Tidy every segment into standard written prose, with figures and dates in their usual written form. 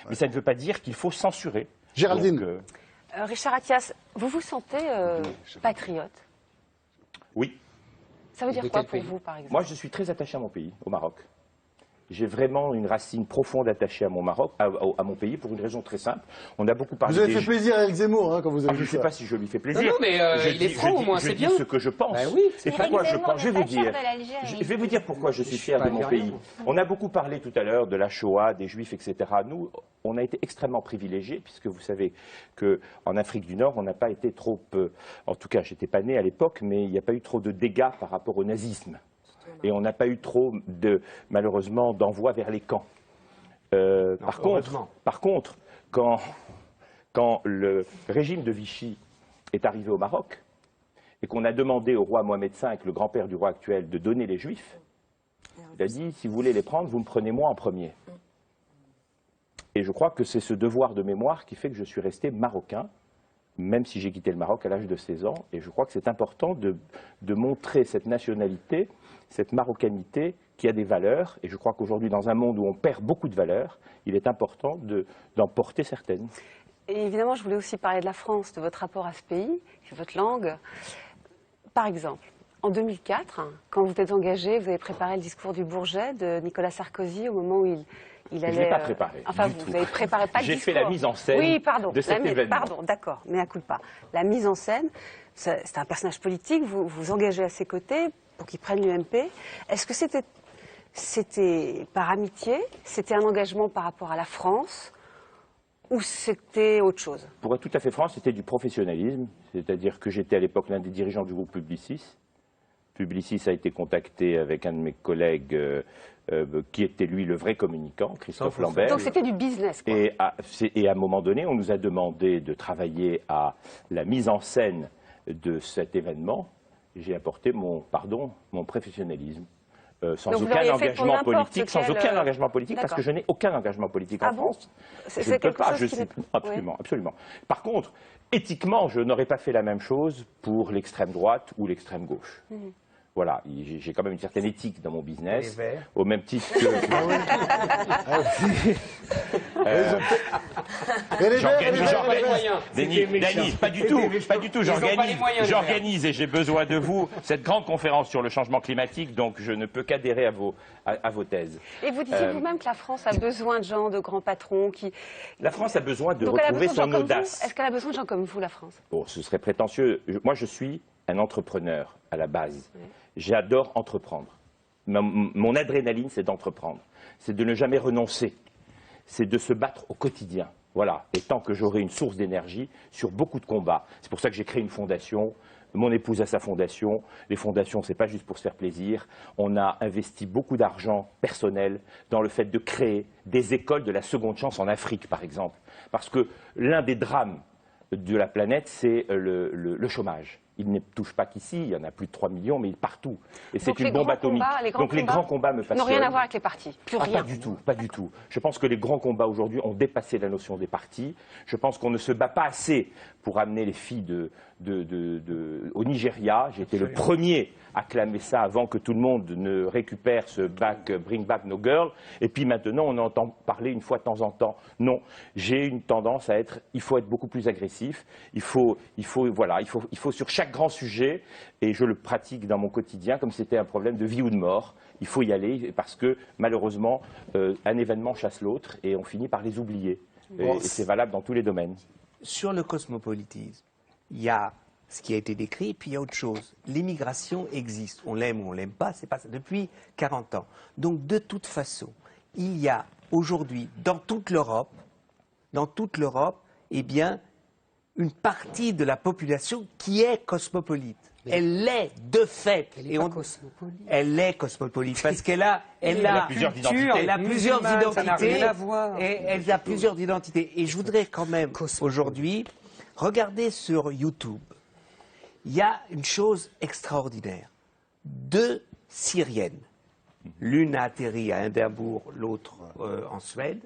Mais ça ne veut pas dire qu'il faut censurer. Géraldine. Donc, Richard Attias, vous vous sentez patriote? Oui. Ça veut dire quoi pour vous, par exemple? Moi, je suis très attaché à mon pays, au Maroc. J'ai vraiment une racine profonde attachée à mon Maroc, à mon pays, pour une raison très simple. On a beaucoup parlé. Vous avez fait plaisir à Eric Zemmour quand vous avez Je vu ne sais ça. pas si je lui fais plaisir. Non, mais il est franc, au moins, c'est bien. Je dis ce que je pense. Oui. Et pourquoi je pense. Je vais vous dire pourquoi je suis fier de mon pays. On a beaucoup parlé tout à l'heure de la Shoah, des Juifs, etc. Nous, on a été extrêmement privilégiés, puisque vous savez qu'en Afrique du Nord, on n'a pas été trop. En tout cas, j'étais pas né à l'époque, mais il n'y a pas eu trop de dégâts par rapport au nazisme. Et on n'a pas eu trop, malheureusement, d'envois vers les camps. Par contre, quand le régime de Vichy est arrivé au Maroc et qu'on a demandé au roi Mohamed V, le grand-père du roi actuel, de donner les Juifs, il a dit, si vous voulez les prendre, vous me prenez moi en premier. Et je crois que c'est ce devoir de mémoire qui fait que je suis resté marocain, même si j'ai quitté le Maroc à l'âge de 16 ans. Et je crois que c'est important de montrer cette nationalité, cette marocanité qui a des valeurs. Et je crois qu'aujourd'hui, dans un monde où on perd beaucoup de valeurs, il est important d'en porter certaines. Et évidemment, je voulais aussi parler de la France, de votre rapport à ce pays, de votre langue. Par exemple, en 2004, quand vous êtes engagé, vous avez préparé le discours du Bourget de Nicolas Sarkozy au moment où il allait... Je ne l'ai pas préparé. Enfin, vous n'avez préparé pas le discours. J'ai fait la mise en scène de cet événement. Pardon, d'accord, mais à coup de pas. La mise en scène, c'est un personnage politique, vous vous engagez à ses côtés pour qu'il prenne l'UMP. Est-ce que c'était par amitié, c'était un engagement par rapport à la France, ou c'était autre chose? Pour être tout à fait franc, c'était du professionnalisme, c'est-à-dire que j'étais à l'époque l'un des dirigeants du groupe Publicis. Publicis a été contacté avec un de mes collègues qui était lui le vrai communicant, Christophe Lambert. Donc c'était du business, quoi. Et à un moment donné, on nous a demandé de travailler à la mise en scène de cet événement. J'ai apporté mon professionnalissonnalisme. Sans aucun engagement politique, parce que je n'ai aucun engagement politique en France. Je ne peux pas, absolument, absolument. Par contre, éthiquement, je n'aurais pas fait la même chose pour l'extrême droite ou l'extrême gauche. Voilà, j'ai quand même une certaine éthique dans mon business, au même titre que... Denis, pas du tout, j'organise et j'ai besoin de vous cette grande conférence sur le changement climatique, donc je ne peux qu'adhérer à vos thèses. Et vous disiez vous-même que la France a besoin de gens, de grands patrons qui... La France a besoin de retrouver son audace. Est-ce qu'elle a besoin de gens comme vous, la France? Bon, ce serait prétentieux. Moi, je suis un entrepreneur à la base. Oui. J'adore entreprendre. Mon adrénaline, c'est d'entreprendre. C'est de ne jamais renoncer. C'est de se battre au quotidien. Voilà. Et tant que j'aurai une source d'énergie sur beaucoup de combats. C'est pour ça que j'ai créé une fondation. Mon épouse a sa fondation. Les fondations, ce n'est pas juste pour se faire plaisir. On a investi beaucoup d'argent personnel dans le fait de créer des écoles de la seconde chance en Afrique, par exemple. Parce que l'un des drames de la planète, c'est le chômage. Il ne touche pas qu'ici, il y en a plus de 3 millions, mais donc et c'est une bombe atomique. Donc les grands combats me passionnent. N'ont rien à voir avec les partis, plus rien. Pas du tout, pas du tout. Je pense que les grands combats aujourd'hui ont dépassé la notion des partis. Je pense qu'on ne se bat pas assez pour amener les filles au Nigeria. J'ai été le premier à clamer ça avant que tout le monde ne récupère ce Bring Back No Girl. Et puis maintenant, on entend parler une fois de temps en temps. Non, j'ai une tendance à être, il faut être beaucoup plus agressif. Il faut sur chaque grand sujet, et je le pratique dans mon quotidien comme si c'était un problème de vie ou de mort. Il faut y aller parce que malheureusement, un événement chasse l'autre et on finit par les oublier. Et c'est valable dans tous les domaines. Sur le cosmopolitisme, il y a ce qui a été décrit, puis il y a autre chose. L'immigration existe. On l'aime ou on l'aime pas, c'est pas ça. Depuis 40 ans. Donc de toute façon, il y a aujourd'hui dans toute l'Europe, eh bien, une partie de la population qui est cosmopolite. Elle l'est de fait. Elle est cosmopolite parce qu'elle a plusieurs identités. Et je voudrais quand même aujourd'hui regarder sur YouTube. Il y a une chose extraordinaire. 2 Syriennes, l'une a atterri à Édimbourg, l'autre en Suède,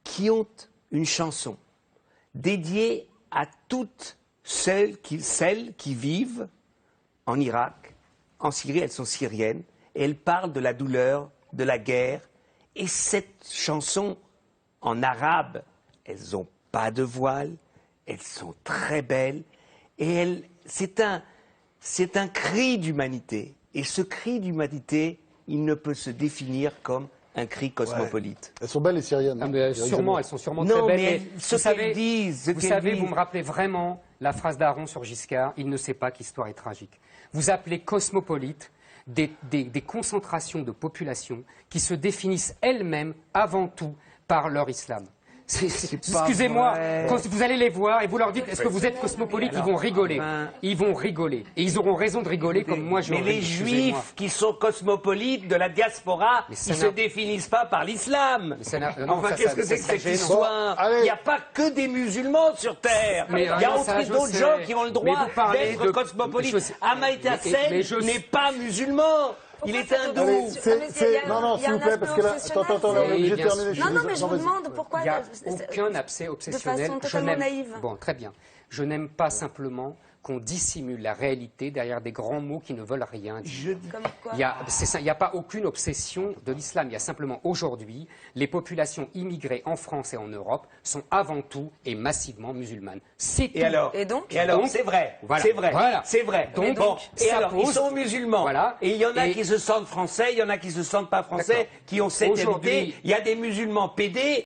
qui ont une chanson dédiée à toutes celles qui vivent en Irak, en Syrie, elles sont syriennes, et elles parlent de la douleur, de la guerre, et cette chanson en arabe, elles n'ont pas de voile, elles sont très belles, et c'est un cri d'humanité. Et ce cri d'humanité, il ne peut se définir comme un cri cosmopolite. Elles sont belles les Syriennes. Ah, mais sûrement, elles sont sûrement Non, très mais belles. ce qu'elles disent, Vous me rappelez vraiment la phrase d'Aaron sur Giscard, il ne sait pas qu'histoire est tragique. Vous appelez cosmopolite des concentrations de population qui se définissent elles-mêmes avant tout par leur islam. Excusez-moi, quand vous allez les voir et vous leur dites est-ce que vous êtes cosmopolite, ils vont rigoler. Ils vont rigoler. Et ils auront raison de rigoler comme moi je Mais les juifs qui sont cosmopolites de la diaspora, ils ne se définissent pas par l'islam. Enfin, qu'est-ce que c'est que cette histoire? Il n'y a pas que des musulmans sur Terre. Il y a aussi d'autres gens qui ont le droit d'être cosmopolites. Amartya Sen n'est pas musulman. Il est hindou. Non, s'il vous plaît, parce que là, attends, on est obligé de terminer. Non, mais je vous demande pourquoi. Il n'y a aucun abcès obsessionnel. De façon totalement naïve. Bon, très bien. Je n'aime pas simplement qu'on dissimule la réalité derrière des grands mots qui ne veulent rien dire. Il n'y a pas aucune obsession de l'islam. Il y a simplement aujourd'hui, les populations immigrées en France et en Europe sont avant tout et massivement musulmanes. C'est tout. Et donc, c'est vrai. Voilà. C'est vrai. Voilà. C'est vrai. Donc, bon, et ça alors, pose... ils sont musulmans. Voilà. Et il y en a qui se sentent français, il y en a qui se sentent pas français, qui ont cette Aujourd'hui, hérité. Il y a des musulmans pédés.